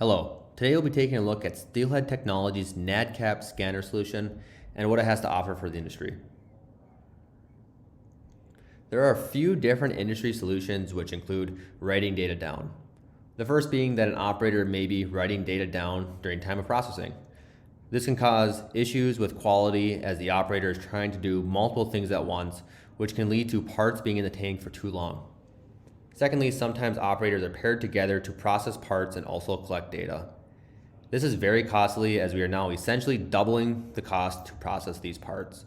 Hello, today we'll be taking a look at Steelhead Technologies' NADCAP scanner solution and what it has to offer for the industry. There are a few different industry solutions which include writing data down. The first being that an operator may be writing data down during time of processing. This can cause issues with quality as the operator is trying to do multiple things at once, which can lead to parts being in the tank for too long. Secondly, sometimes operators are paired together to process parts and also collect data. This is very costly as we are now essentially doubling the cost to process these parts.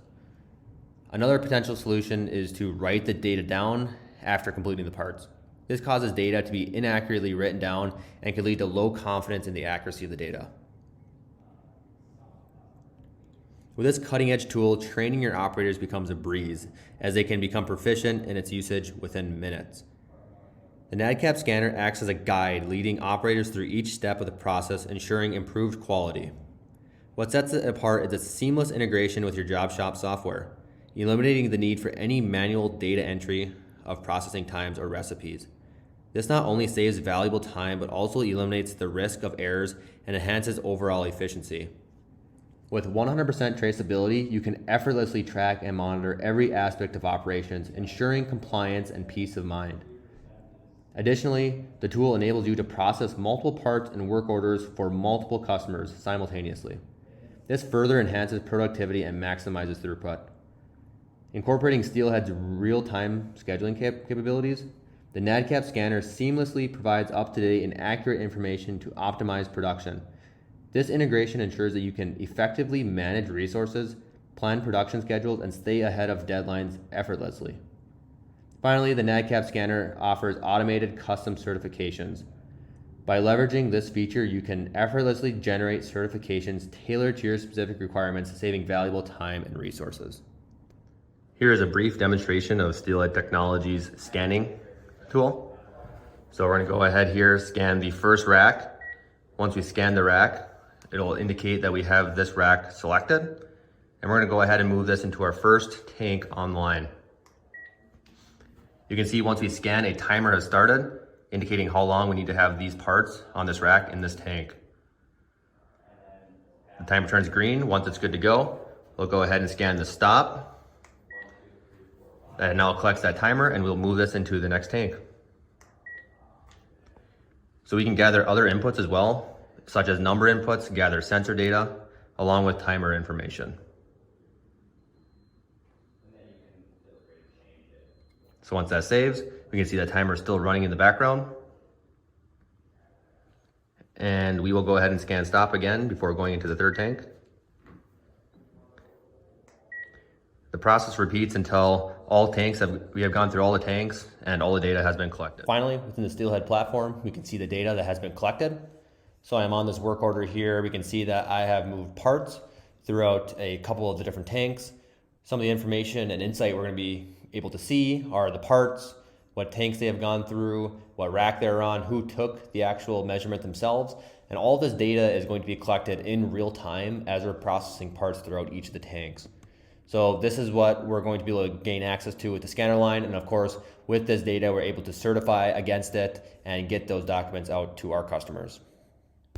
Another potential solution is to write the data down after completing the parts. This causes data to be inaccurately written down and can lead to low confidence in the accuracy of the data. With this cutting-edge tool, training your operators becomes a breeze as they can become proficient in its usage within minutes. The NADCAP scanner acts as a guide leading operators through each step of the process, ensuring improved quality. What sets it apart is its seamless integration with your job shop software, eliminating the need for any manual data entry of processing times or recipes. This not only saves valuable time, but also eliminates the risk of errors and enhances overall efficiency. With 100% traceability, you can effortlessly track and monitor every aspect of operations, ensuring compliance and peace of mind. Additionally, the tool enables you to process multiple parts and work orders for multiple customers simultaneously. This further enhances productivity and maximizes throughput. Incorporating Steelhead's real-time scheduling capabilities, the NADCAP scanner seamlessly provides up-to-date and accurate information to optimize production. This integration ensures that you can effectively manage resources, plan production schedules, and stay ahead of deadlines effortlessly. Finally, the NADCAP scanner offers automated custom certifications. By leveraging this feature, you can effortlessly generate certifications tailored to your specific requirements, saving valuable time and resources. Here is a brief demonstration of Steelhead Technologies scanning tool. So we're going to go ahead here, scan the first rack. Once we scan the rack, it'll indicate that we have this rack selected. And we're going to go ahead and move this into our first tank online. You can see once we scan, a timer has started, indicating how long we need to have these parts on this rack in this tank. The timer turns green. Once it's good to go, we'll go ahead and scan the stop. That now collects that timer and we'll move this into the next tank. So we can gather other inputs as well, such as number inputs, gather sensor data, along with timer information. So once that saves, we can see the timer is still running in the background. And we will go ahead and scan stop again before going into the third tank. The process repeats until we have gone through all the tanks and all the data has been collected. Finally, within the Steelhead platform, we can see the data that has been collected. So I'm on this work order here. We can see that I have moved parts throughout a couple of the different tanks. Some of the information and insight we're going to be able to see are the parts, what tanks they have gone through, what rack they're on, who took the actual measurement themselves, and all this data is going to be collected in real time as we're processing parts throughout each of the tanks. So this is what we're going to be able to gain access to with the scanner line, and of course with this data we're able to certify against it and get those documents out to our customers.